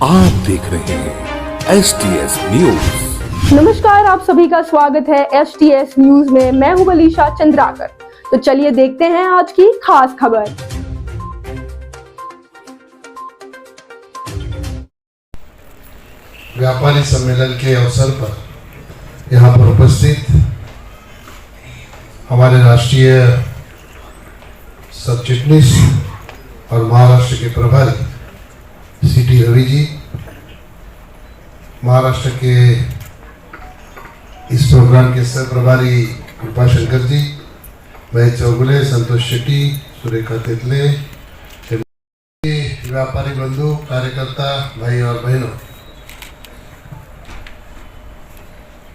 आप देख रहे हैं STS न्यूज। नमस्कार, आप सभी का स्वागत है STS न्यूज में। मैं हूं बलीशा चंद्राकर। तो चलिए देखते हैं आज की खास खबर। व्यापारी सम्मेलन के अवसर पर यहाँ पर उपस्थित हमारे राष्ट्रीय सब चिटनीस और महाराष्ट्र के प्रभारी CT रवि जी, महाराष्ट्र के इस प्रोग्राम के सह प्रभारी कृपा शंकर जी, महेश चौगुले, संतोष शेट्टी, सुरेखा तेतले, व्यापारी बंधु, कार्यकर्ता भाई और बहनों,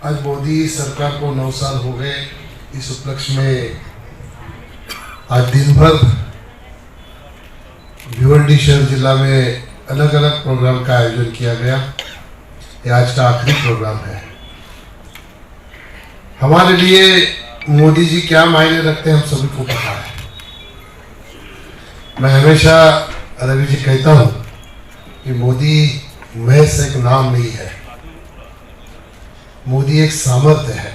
आज मोदी सरकार को 9 साल हो गए। इस उपलक्ष्य में आज दिन भर भिवंडी शहर जिला में अलग अलग प्रोग्राम का आयोजन किया गया। ये आज का आखिरी प्रोग्राम है। हमारे लिए मोदी जी क्या मायने रखते हैं हम सभी को पता है। मैं हमेशा रवि जी कहता हूँ कि मोदी महज एक नाम नहीं है, मोदी एक सामर्थ्य है।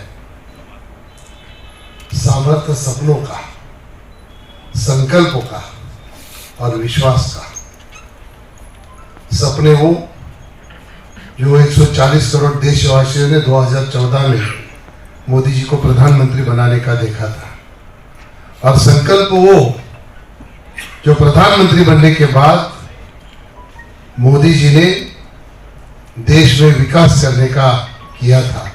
सामर्थ्य सपनों का, संकल्पों का और विश्वास का। सपने वो जो 140 करोड़ देशवासियों ने 2014 में मोदी जी को प्रधानमंत्री बनाने का देखा था, और संकल्प वो जो प्रधानमंत्री बनने के बाद मोदी जी ने देश में विकास करने का किया था,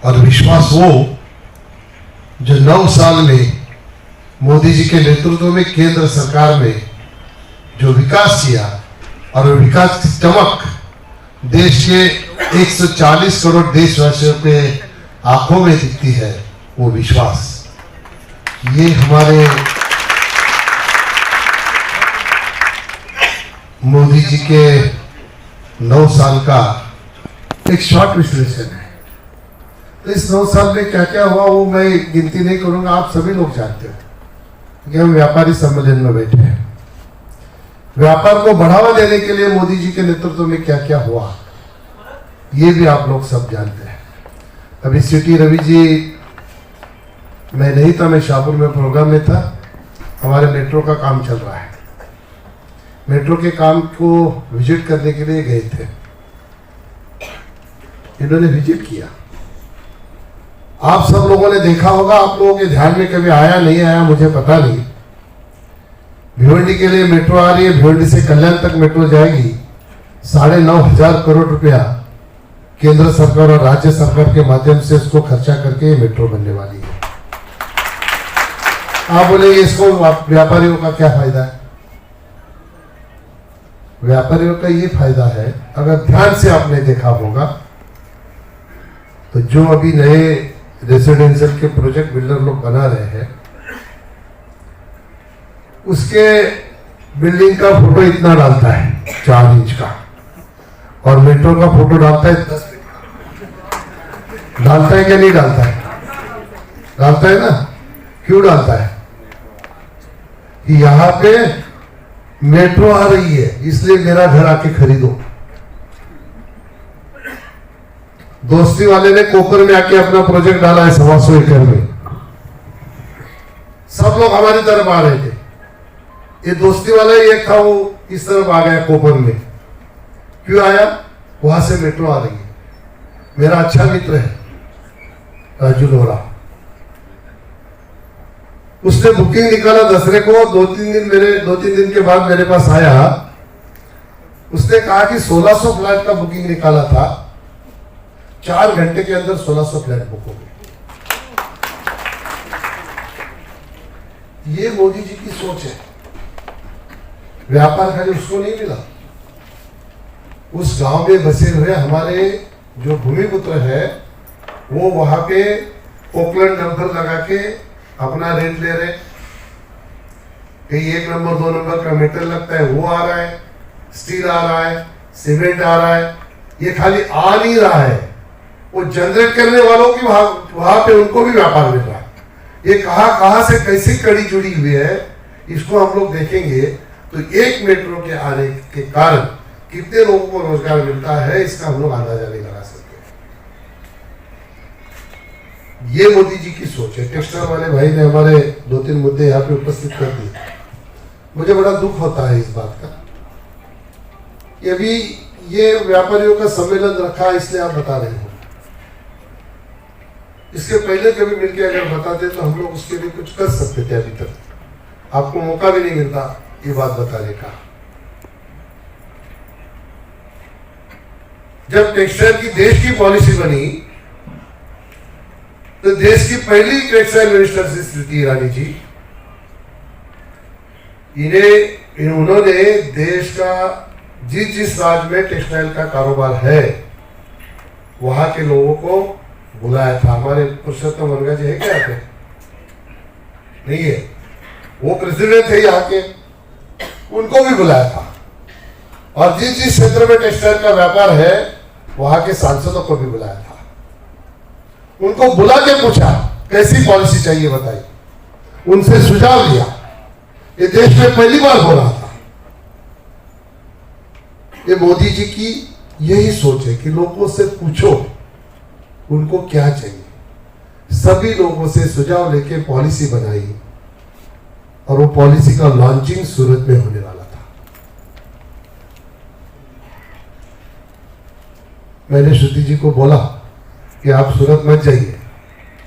और विश्वास वो जो 9 साल में मोदी जी के नेतृत्व में केंद्र सरकार में जो विकास किया, और विकास की चमक देश के 140 करोड़ देशवासियों के आंखों में दिखती है, वो विश्वास। ये हमारे मोदी जी के 9 साल का एक शॉर्ट विश्लेषण है। तो इस 9 साल में क्या क्या हुआ वो मैं गिनती नहीं करूंगा, आप सभी लोग जानते हो कि हम व्यापारी सम्मेलन में बैठे हैं। व्यापार को बढ़ावा देने के लिए मोदी जी के नेतृत्व में क्या क्या हुआ ये भी आप लोग सब जानते हैं। अभी CT रवि जी, मैं नहीं था, मैं शाहपुर में प्रोग्राम में था। हमारे मेट्रो का काम चल रहा है। मेट्रो के काम को विजिट करने के लिए गए थे, इन्होंने विजिट किया। आप सब लोगों ने देखा होगा, आप लोगों के ध्यान में कभी आया नहीं आया मुझे पता नहीं। भिवंडी के लिए मेट्रो आ रही है, भिवंडी से कल्याण तक मेट्रो जाएगी। 9,500 करोड़ रुपया केंद्र सरकार और राज्य सरकार के माध्यम से उसको खर्चा करके ये मेट्रो बनने वाली है। आप बोलेंगे इसको व्यापारियों का क्या फायदा है? व्यापारियों का ये फायदा है, अगर ध्यान से आपने देखा होगा तो जो अभी नए रेसिडेंशियल के प्रोजेक्ट बिल्डर लोग बना रहे हैं, उसके बिल्डिंग का फोटो इतना डालता है 4 इंच का, और मेट्रो का फोटो डालता है 10 फीट का। डालता है क्या नहीं डालता है? डालता है ना। क्यों डालता है? कि यहां पे मेट्रो आ रही है, इसलिए मेरा घर आके खरीदो। दोस्ती वाले ने कोकर में आके अपना प्रोजेक्ट डाला है 125 एकड़ में। सब लोग हमारी तरफ आ रहे थे। ये दोस्ती वाला ही एक था, वो इस तरफ आ गया कोपर में। क्यों आया? वहां से मेट्रो आ रही है। मेरा अच्छा मित्र है राजू लोहरा, उसने बुकिंग निकाला दसरे को। 2-3 दिन के बाद मेरे पास आया। उसने कहा कि 1600 फ्लैट का बुकिंग निकाला था, 4 घंटे के अंदर 1600 फ्लैट बुक हो गए। ये मोदी जी की सोच है। व्यापार खाली उसको नहीं मिला, उस गांव में बसे हुए हमारे जो भूमिपुत्र है वो वहां पे पोकलैंड नंबर लगा के अपना रेंट ले रहे। कहीं 1 नंबर 2 नंबर का मेटल लगता है वो आ रहा है, स्टील आ रहा है, सीमेंट आ रहा है। ये खाली आ नहीं रहा है, वो जनरेट करने वालों की वहां पे उनको भी व्यापार मिल रहा है। ये कहां से कैसी कड़ी जुड़ी हुई है, इसको हम लोग देखेंगे। तो एक मेट्रो के आने के कारण कितने लोगों को रोजगार मिलता है इसका हम लोग अंदाजा नहीं लगा सकते। ये मोदी जी की सोच है। टेक्सटाइल वाले भाई ने हमारे 2-3 मुद्दे यहाँ पे उपस्थित कर दिए। मुझे बड़ा दुख होता है इस बात का कि अभी ये व्यापारियों का सम्मेलन रखा इसलिए आप बता रहे हो। इसके पहले कभी मिलके अगर बताते तो हम लोग उसके लिए कुछ कर सकते थे। अभी तक आपको मौका भी नहीं मिलता ये बात बताने का। जब टेक्सटाइल की देश की पॉलिसी बनी तो देश की पहली टेक्सटाइल मिनिस्टर थी स्मृति ईरानी जी। उन्होंने देश का जिस राज्य में टेक्सटाइल का कारोबार है वहां के लोगों को बुलाया था। हमारे पुरुषोत्तम वर्मा जी है क्या यहाँ पे? नहीं है, वो प्रेसिडेंट थे यहाँ के, उनको भी बुलाया था। और जिस क्षेत्र में टेक्सटाइल का व्यापार है वहां के सांसदों को भी बुलाया था। उनको बुला के पूछा कैसी पॉलिसी चाहिए बताइए, उनसे सुझाव लिया। ये देश में पहली बार हो रहा था। ये मोदी जी की यही सोच है कि लोगों से पूछो उनको क्या चाहिए। सभी लोगों से सुझाव लेके पॉलिसी बनाई और वो पॉलिसी का लॉन्चिंग सूरत में होने वाला था। मैंने श्रुति जी को बोला कि आप सूरत मत जाइए,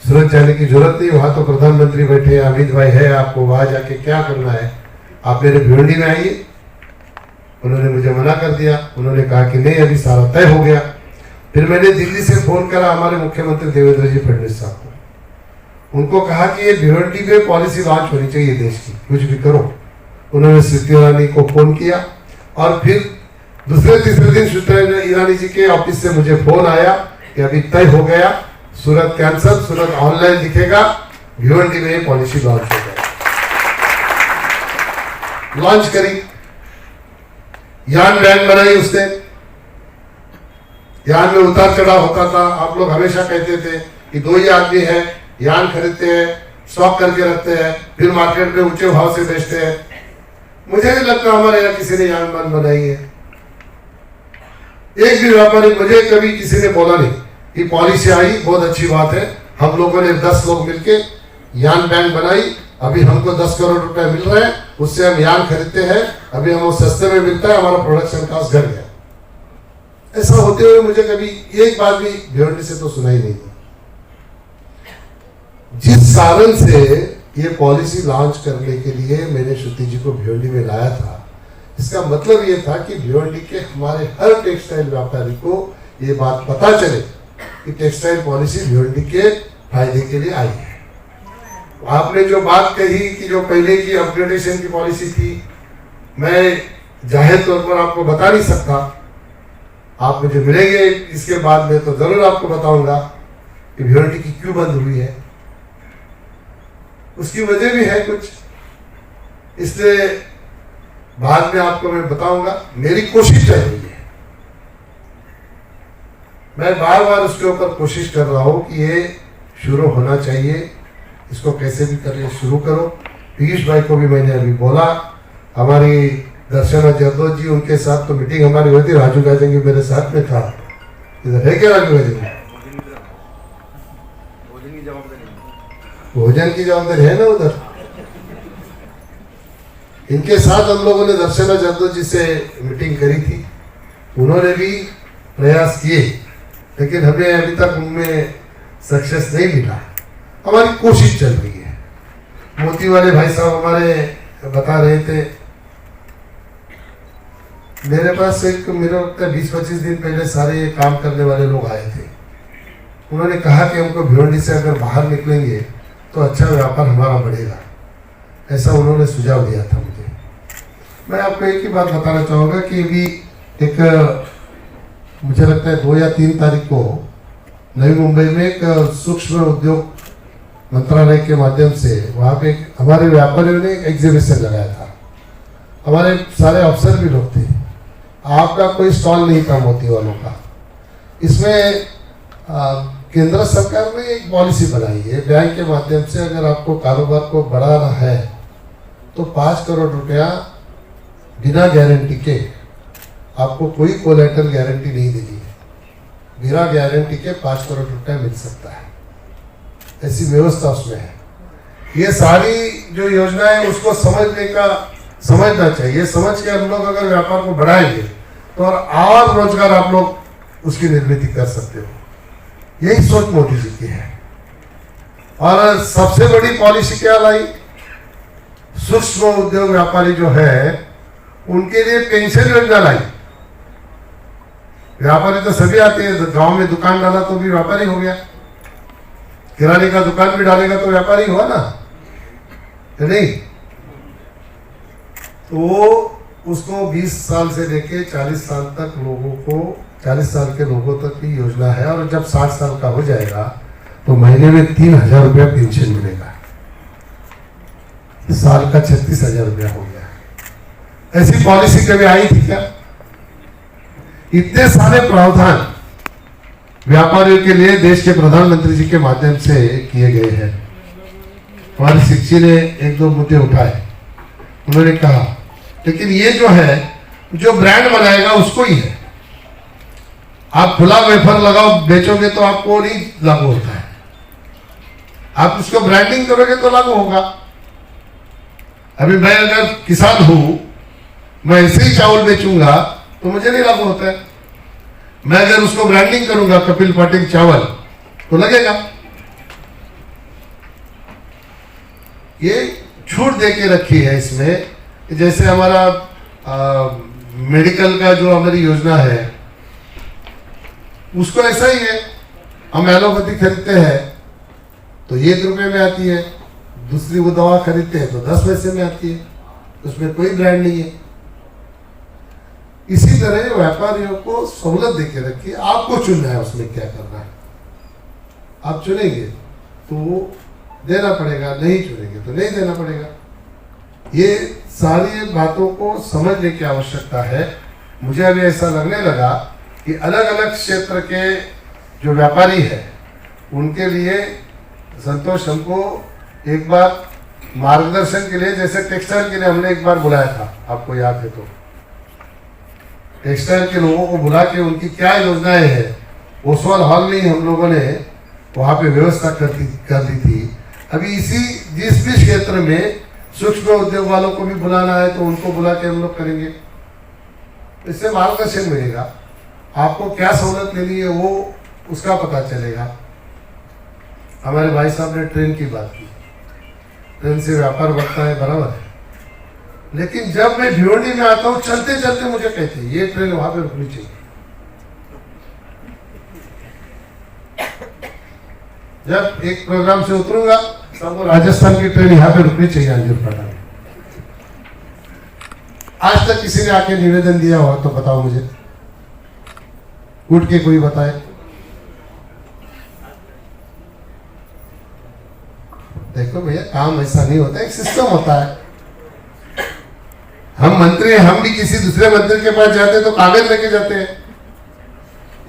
सूरत जाने की जरूरत नहीं, वहां तो प्रधानमंत्री बैठे हैं, अमित भाई है, आपको वहां जाके क्या करना है, आप मेरे भिवंडी में आइए। उन्होंने मुझे मना कर दिया। उन्होंने कहा कि नहीं अभी सारा तय हो गया। फिर मैंने दिल्ली से फोन करा हमारे मुख्यमंत्री देवेंद्र जी फडणवीस साहब को। उनको कहा कि ये भिवंडी में पॉलिसी लॉन्च होनी चाहिए देश की, कुछ भी करो। उन्होंने स्मृति ईरानी को फोन किया और फिर दूसरे तीसरे दिन स्मृति ईरानी जी के ऑफिस से मुझे फोन आया कि अभी तय हो गया, सूरत कैंसल, सूरत ऑनलाइन दिखेगा, भिवंडी में पॉलिसी लॉन्च हो गया। लॉन्च करी, यान बैंक बनाई उसने। यान में उतार चढ़ाव होता था। आप लोग हमेशा कहते थे कि 2 ही आदमी है, यान खरीदते हैं, स्टॉक करके रखते हैं, फिर मार्केट में ऊंचे भाव से बेचते हैं। मुझे नहीं लगता हमारे यहाँ किसी ने यान बनाई है। एक भी व्यापारी, मुझे कभी किसी ने बोला नहीं कि पॉलिसी आई बहुत अच्छी बात है, हम लोगों ने 10 लोग मिलके यान बैंक बनाई, अभी हमको 10 करोड़ रुपए मिल रहे हैं, उससे हम यान खरीदते हैं, अभी हमको सस्ते में मिलता है, हमारा प्रोडक्शन कॉस्ट घट गया। ऐसा होते हुए मुझे कभी एक बात भी भिवंडी से तो सुनाई नहीं। जिस कारण से ये पॉलिसी लॉन्च करने के लिए मैंने श्रुति जी को भिवंडी में लाया था, इसका मतलब ये था कि भिवंडी के हमारे हर टेक्सटाइल व्यापारी को ये बात पता चले कि टेक्सटाइल पॉलिसी भिवंडी के फायदे के लिए आई है। आपने जो बात कही कि जो पहले की अपग्रेडेशन की पॉलिसी थी, मैं जाहिर तौर पर आपको बता नहीं सकता। आप मुझे मिलेंगे इसके बाद में तो जरूर आपको बताऊंगा कि भिवंडी की क्यों बंद हुई है। उसकी वजह भी है कुछ, इसलिए बाद में आपको मैं बताऊंगा। मेरी कोशिश चल रही है, मैं बार बार उसके ऊपर कोशिश कर रहा हूं कि ये शुरू होना चाहिए, इसको कैसे भी करिए शुरू करो। पीयूष भाई को भी मैंने अभी बोला, हमारी दर्शना जरदोज जी, उनके साथ तो मीटिंग हमारी हुई थी, राजू गाजंगी मेरे साथ में था। इधर है क्या राजू गाजंगी? भोजन की जवाबदारी है ना उधर। इनके साथ हम लोगों ने दर्शना जरदोज जी से मीटिंग करी थी। उन्होंने भी प्रयास किए, लेकिन हमें अभी तक उनमें सक्सेस नहीं मिला। हमारी कोशिश चल रही है। मोती वाले भाई साहब हमारे बता रहे थे, मेरे पास एक मेरा 20-25 दिन पहले सारे ये काम करने वाले लोग आए थे। उन्होंने कहा कि हमको भिवंडी से अगर बाहर निकलेंगे तो अच्छा व्यापार हमारा बढ़ेगा, ऐसा उन्होंने सुझाव दिया था मुझे। मैं आपको एक ही बात बताना चाहूँगा कि अभी एक मुझे लगता है 2 या 3 तारीख को नई मुंबई में एक सूक्ष्म उद्योग मंत्रालय के माध्यम से वहाँ पे हमारे व्यापारियों ने एक एग्जीबिशन लगाया था। हमारे सारे अफसर भी लोग थे, आपका कोई स्टॉल नहीं था मोती वालों का। इसमें केंद्र सरकार ने एक पॉलिसी बनाई है, बैंक के माध्यम से अगर आपको कारोबार को बढ़ाना है तो 5 करोड़ रुपया बिना गारंटी के आपको कोई कोलैटरल गारंटी नहीं देनी है, बिना गारंटी के 5 करोड़ रुपया मिल सकता है, ऐसी व्यवस्था उसमें है। ये सारी जो योजना है उसको समझना चाहिए। समझ के हम लोग अगर व्यापार को बढ़ाएंगे तो और रोजगार आप लोग उसकी निर्मित कर सकते हो। यही सोच मोदी जी की है। और सबसे बड़ी पॉलिसी क्या लाई, सूक्ष्म उद्योग व्यापारी जो है उनके लिए पेंशन योजना लाई। व्यापारी तो सभी आते हैं, गांव में दुकान डाला तो भी व्यापारी हो गया, किराने का दुकान भी डालेगा तो व्यापारी हुआ ना, नहीं? तो उसको 20 साल से लेके 40 साल तक लोगों को, 40 साल के लोगों तक की योजना है। और जब 60 साल का हो जाएगा तो महीने में 3,000 रुपया पेंशन मिलेगा, साल का 36,000 रुपया हो गया। ऐसी पॉलिसी कभी आई थी क्या? इतने सारे प्रावधान व्यापारियों के लिए देश के प्रधानमंत्री जी के माध्यम से किए गए हैं। हमारी शिक्षी ने 1-2 मुद्दे उठाए, उन्होंने कहा लेकिन ये जो है, जो ब्रांड बनाएगा उसको ही है। आप खुला वेफर लगाओ बेचोगे तो आपको नहीं लागू होता है, आप उसको ब्रांडिंग करोगे तो लागू होगा। अभी मैं अगर किसान हूं, मैं ऐसे ही चावल बेचूंगा तो मुझे नहीं लागू होता है। मैं अगर उसको ब्रांडिंग करूंगा कपिल पाटिल चावल तो लगेगा। ये छूट दे के रखी है इसमें। जैसे हमारा मेडिकल का जो हमारी योजना है उसको ऐसा ही है, हम एलोपैथी खरीदते हैं तो 1 रुपये में आती है, दूसरी वो दवा खरीदते हैं तो 10 पैसे में आती है, उसमें कोई ब्रांड नहीं है। इसी तरह व्यापारियों को सहूलत देके रखिए, आपको चुनना है उसमें क्या करना है। आप चुनेंगे तो देना पड़ेगा, नहीं चुनेंगे तो नहीं देना पड़ेगा। ये सारी बातों को समझने की आवश्यकता है। मुझे अभी ऐसा लगने लगा कि अलग अलग क्षेत्र के जो व्यापारी है उनके लिए संतोष हमको एक बार मार्गदर्शन के लिए, जैसे टेक्सटाइल के लिए हमने एक बार बुलाया था, आपको याद है तो, टेक्सटाइल के लोगों को बुला के उनकी क्या योजनाएं हैं ओसवाल हॉल में ही हम लोगों ने वहां पे व्यवस्था कर दी थी। अभी जिस भी क्षेत्र में सूक्ष्म उद्योग वालों को भी बुलाना है तो उनको बुला के हम लोग करेंगे। इससे मार्गदर्शन मिलेगा, आपको क्या सहूलत लेनी है वो उसका पता चलेगा। हमारे भाई साहब ने ट्रेन की बात की, ट्रेन से व्यापार बढ़ता है, बराबर है, लेकिन जब मैं भिवंडी में आता हूँ चलते चलते मुझे कहते हैं ये ट्रेन वहां पे रुकनी चाहिए। जब एक प्रोग्राम से उतरूंगा तो राजस्थान की ट्रेन यहाँ पे रुकनी चाहिए अंजूरपाड़ा में। आज तक किसी ने आके निवेदन दिया हो तो बताओ मुझे, उठ के कोई बताए। देखो भैया, काम ऐसा नहीं होता, एक सिस्टम होता है। हम मंत्री हैं, हम भी किसी दूसरे मंत्री के पास जाते हैं तो कागज लेके जाते हैं,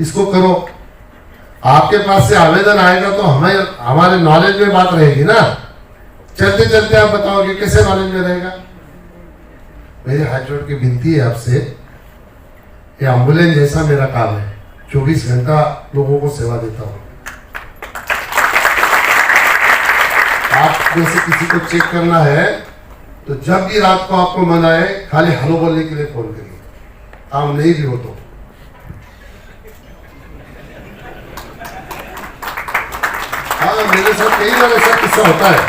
इसको करो। आपके पास से आवेदन आएगा तो हमारे नॉलेज में बात रहेगी ना। चलते चलते आप बताओगे, कैसे नॉलेज में रहेगा? मेरे हाथ जोड़ के विनती है आपसे, ये एम्बुलेंस जैसा मेरा काम है, 24 घंटा लोगों को सेवा देता हूं। आप जैसे किसी को चेक करना है तो जब भी रात को आपको मन आए खाली हेलो बोलने के लिए फोन करिए, काम नहीं भी हो तो। हाँ, मेरे साथ कई बार ऐसा किस्सा होता है।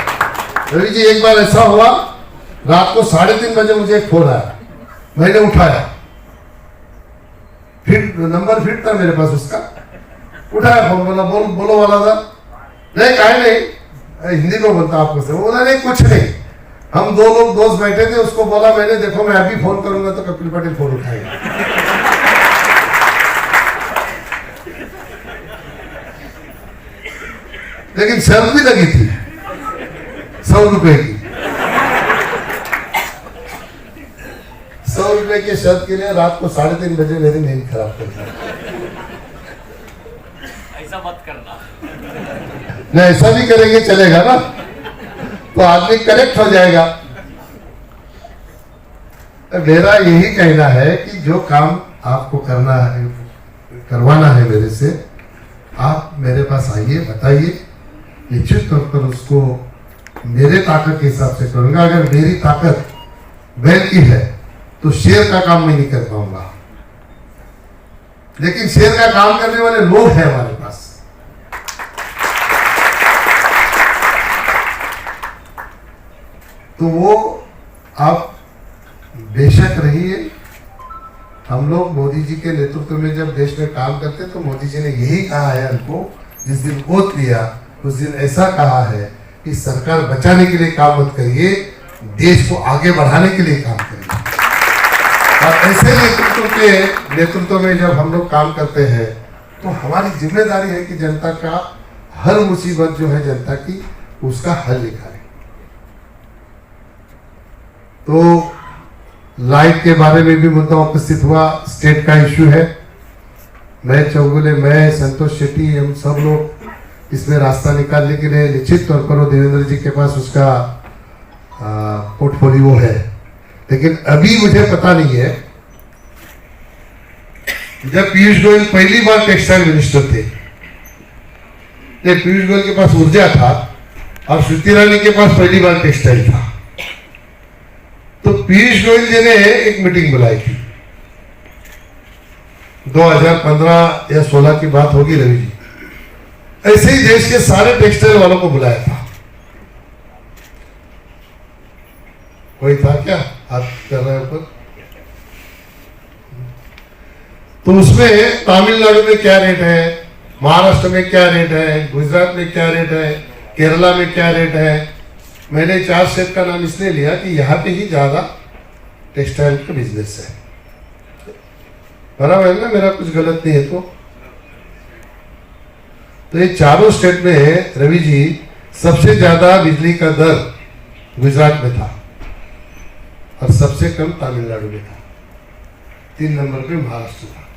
रवि जी, एक बार ऐसा हुआ, रात को 3:30 बजे मुझे एक फोन आया, मैंने उठाया, फिर नंबर फिट था मेरे पास उसका, उठाया फोन, बोला बोलो वाला था। नहीं, काहे नहीं, हिंदी में बोलता आपको से। बोला नहीं, कुछ नहीं, हम 2 लोग दोस्त बैठे थे, उसको बोला मैंने, देखो मैं अभी फोन करूंगा तो कपिल पाटिल फोन उठाएगा। लेकिन शर्त भी लगी थी 100 रुपए की। 100 रुपए के शर्त के लिए रात को 3:30 बजे मेरी नींद खराब कर दी। ऐसा मत करना। नहीं, ऐसा भी करेंगे चलेगा ना, तो आदमी करेक्ट हो जाएगा। मेरा यही कहना है कि जो काम आपको करवाना है मेरे से, आप मेरे पास आइए, बताइए, निश्चित तौर पर उसको मेरे ताकत के हिसाब से करूंगा। अगर मेरी ताकत बैल की है तो शेर का काम मैं नहीं कर पाऊंगा, लेकिन शेर का काम करने वाले लोग हैं हमारे पास। तो वो आप बेशक रहिए। हम लोग मोदी जी के नेतृत्व में जब देश में काम करते तो मोदी जी ने यही कहा है हमको, जिस दिन वोट लिया उस दिन ऐसा कहा है कि सरकार बचाने के लिए काम मत करिए, देश को आगे बढ़ाने के लिए काम करिए। और ऐसे नेतृत्व में जब हम लोग काम करते हैं तो हमारी जिम्मेदारी है कि जनता का हर मुसीबत जो है जनता की, उसका हल निकालें। तो लाइट के बारे में भी मुद्दा उपस्थित हुआ, स्टेट का इश्यू है। मैं चौगुले, मैं संतोष शेट्टी, हम सब लोग इसमें रास्ता निकालने के लिए निश्चित तौर पर वो देवेंद्र जी के पास उसका पोर्टफोलियो है, लेकिन अभी मुझे पता नहीं है। जब पीयूष गोयल पहली बार टेक्सटाइल मिनिस्टर थे, पीयूष गोयल के पास ऊर्जा था और स्मृति ईरानी के पास पहली बार टेक्सटाइल था। तो पीयूष गोयल जी ने एक मीटिंग बुलाई थी, 2015 या 16 की बात होगी रवि जी। ऐसे ही देश के सारे टेक्सटाइल वालों को बुलाया था। कोई था क्या हाथ कर रहे ऊपर? तो उसमें तमिलनाडु में क्या रेट है, महाराष्ट्र में क्या रेट है, गुजरात में क्या रेट है, केरला में क्या रेट है। मैंने 4 स्टेट का नाम इसलिए लिया कि यहाँ पे ही ज्यादा टेक्सटाइल का बिजनेस है। बराबर है ना, मेरा कुछ गलत नहीं है तो ये चारों स्टेट में रवि जी सबसे ज्यादा बिजली का दर गुजरात में था और सबसे कम तमिलनाडु में था, 3 नंबर पे महाराष्ट्र था।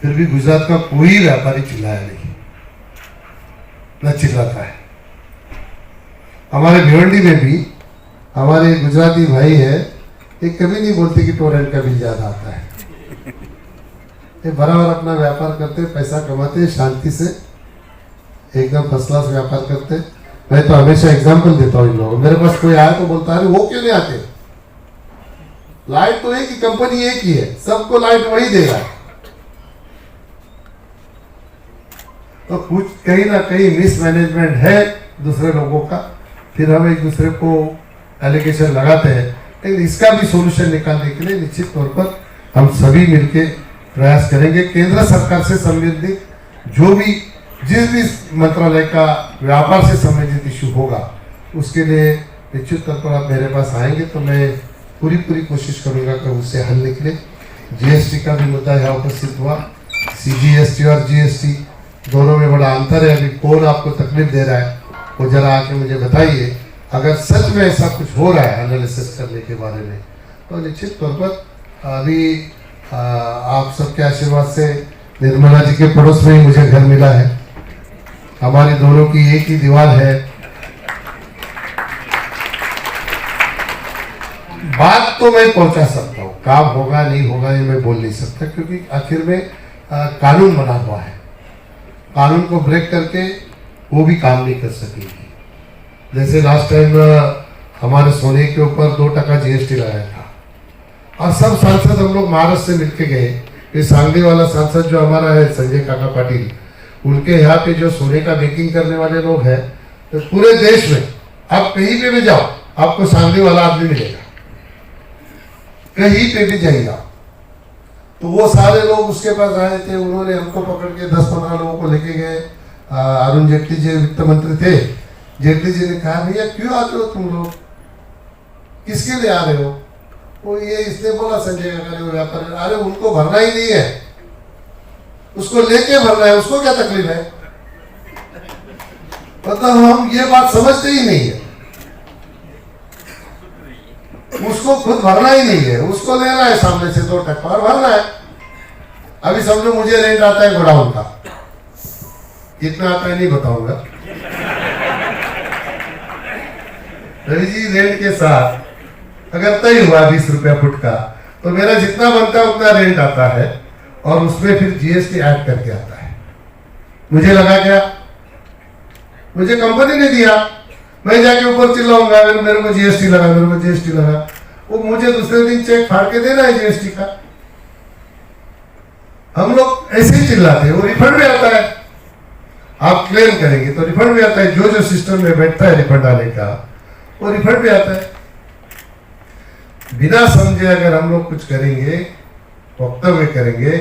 फिर भी गुजरात का कोई व्यापारी चिल्लाया नहीं, न चिल्लाता है। हमारे भिवंडी में भी हमारे गुजराती भाई है, ये कभी नहीं बोलते कि टोरेंट का बिल ज्यादा आता है। ये बराबर अपना व्यापार करते, पैसा कमाते, शांति से एकदम फर्स्ट क्लास व्यापार करते। मैं तो हमेशा एग्जाम्पल देता हूँ इन लोगों, मेरे पास कोई आया तो बोलता है वो क्यों नहीं आते, लाइट तो एक ही कंपनी एक ही है, सबको लाइट वही दे रहा है। तो कुछ कहीं ना कहीं मिसमैनेजमेंट है दूसरे लोगों का, फिर हम एक दूसरे को एलिगेशन लगाते हैं। लेकिन इसका भी सोल्यूशन निकालने के लिए निश्चित तौर पर हम सभी मिलकर प्रयास करेंगे। केंद्र सरकार से संबंधित जो भी जिस भी मंत्रालय का व्यापार से संबंधित इश्यू होगा उसके लिए निश्चित तौर पर आप मेरे पास आएंगे तो मैं पूरी कोशिश करूंगा कि उससे हल निकले। जीएसटी का भी मुद्दा यहाँ उपस्थित हुआ, सीजीएसटी और जीएसटी दोनों में बड़ा अंतर है। अभी कौन आपको तकलीफ दे रहा है वो जरा आके मुझे बताइए। अगर सच में ऐसा कुछ हो रहा है एनालिसिस करने के बारे में तो निश्चित तौर पर अभी आप सबके आशीर्वाद से निर्मला जी के पड़ोस में ही मुझे घर मिला है, हमारी दोनों की एक ही दीवार है। बात तो मैं पहुंचा सकता हूँ, काम होगा नहीं होगा ये मैं बोल नहीं सकता, क्योंकि आखिर में कानून बना हुआ है। कानून को ब्रेक करके वो भी काम नहीं कर सकेगी। जैसे लास्ट टाइम हमारे सोने के ऊपर 2% जीएसटी लगाया था और सब सांसद हम लोग महाराष्ट्र से मिलके गए। ये सांगली वाला सांसद जो हमारा है संजय काका पाटिल, उनके यहाँ पे जो सोने का बेकिंग करने वाले लोग हैं तो पूरे देश में आप कहीं पे भी जाओ आपको सांगली वाला आदमी मिलेगा, कहीं पे भी जाइए आप। तो वो सारे लोग उसके पास आए थे, उन्होंने हमको पकड़ के 10-15 लोगों को लेके गए। अरुण जेटली जी वित्त मंत्री थे, जेटली जी ने कहा भैया क्यों आते हो तुम लोग, किसके लिए आ रहे हो? वो ये इसने बोला संजय काका ने व्यापार, अरे उनको भरना ही नहीं है, उसको लेके भरना है, उसको क्या तकलीफ है? मतलब हम ये बात समझते ही नहीं है, उसको खुद भरना ही नहीं है, उसको लेना है सामने से 2% और भरना है। अभी समझो मुझे रेंट आता है गोडाउन का, कितना आता है नहीं बताऊंगा। रवि जी रेंट के साथ अगर तय हुआ 20 रुपया फुट का तो मेरा जितना बनता है उतना रेंट आता है और उसमें फिर जीएसटी ऐड करके आता है। मुझे लगा क्या, मुझे कंपनी ने दिया, मैं जाके ऊपर चिल्लाऊंगा मेरे को जीएसटी लगा, मेरे को जीएसटी लगा। वो मुझे दूसरे दिन चेक फाड़ के देना है जीएसटी का। हम लोग ऐसे ही चिल्लाते हैं, वो रिफंड भी आता है। आप क्लेम करेंगे तो रिफंड भी आता है, जो जो सिस्टम में बैठता है रिफंड आने का वो रिफंड भी आता है। बिना समझे अगर हम लोग कुछ करेंगे, वक्तव्य करेंगे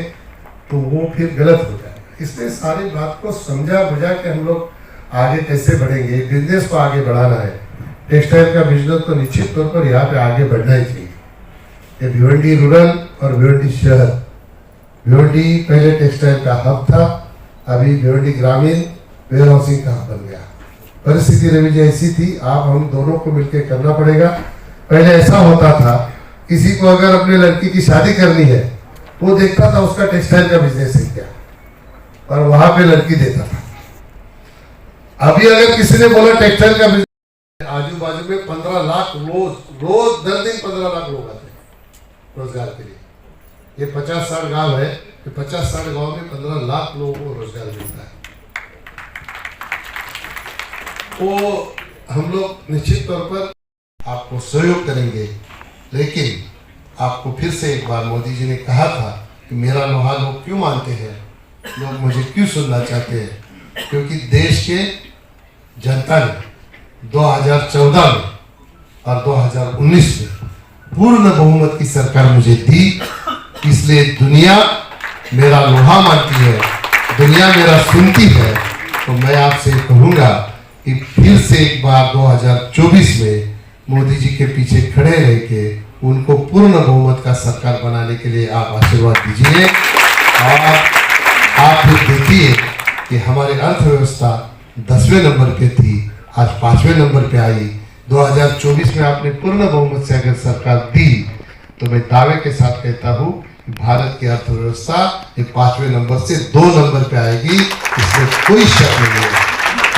तो वो फिर गलत हो जाएगा। इसलिए सारी बात को समझा बुझा के हम लोग आगे कैसे बढ़ेंगे, बिजनेस को आगे बढ़ाना है। टेक्सटाइल का बिजनेस तो निश्चित तौर पर यहाँ पे आगे बढ़ना ही चाहिए। ये भिवंडी रूरल और भिवंडी शहर, भिवंडी पहले टेक्सटाइल का हब था, अभी भिवंडी ग्रामीण वेयर हाउसिंग का हब बन गया। परिस्थिति रवि जी ऐसी थी, आप हम दोनों को मिलकर करना पड़ेगा। पहले ऐसा होता था, किसी को अगर अपने लड़की की शादी करनी है वो देखता था उसका टेक्सटाइल का बिजनेस है क्या, और वहां पे लड़की देता था। अभी अगर किसी ने बोला टेक्सटाइल का बिजनेस, आजू बाजू में 15 लाख रोज 10 दिन 15 लाख लोग आते हैं रोजगार के लिए। ये 50-60 गांव है, 50-60 गांव में 15 लाख लोगों को रोजगार मिलता है। तो हम लोग निश्चित तौर पर आपको सहयोग करेंगे, लेकिन आपको फिर से एक बार मोदी जी ने कहा था कि मेरा लोहा लोग क्यों मानते हैं, लोग मुझे क्यों सुनना चाहते हैं, क्योंकि देश के जनता ने 2014 में और 2019 में पूर्ण बहुमत की सरकार मुझे दी। इसलिए दुनिया मेरा लोहा मानती है, दुनिया मेरा सुनती है। तो मैं आपसे कहूँगा कि फिर से एक बार 2024 में मोदी जी के पीछे खड़े रह के उनको पूर्ण बहुमत का सरकार बनाने के लिए आप आशीर्वाद दीजिए। और आप भी देखिए कि हमारी अर्थव्यवस्था 10वें नंबर पे थी, आज 5वें नंबर पे आई। 2024 में आपने पूर्ण बहुमत से अगर सरकार दी तो मैं दावे के साथ कहता हूँ भारत की अर्थव्यवस्था ये 5वें नंबर से 2 नंबर पे आएगी, इसमें कोई शक नहीं है।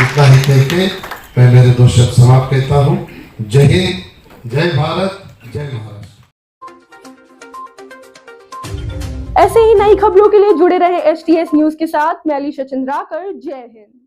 इतना ही कहते मैं मेरे 2 शब्द समाप्त कहता हूँ। जय हिंद, जय भारत, जय महाराष्ट्र। ऐसे ही नई खबरों के लिए जुड़े रहे STS न्यूज के साथ। मैं अलीशा चंद्राकर। जय हिंद।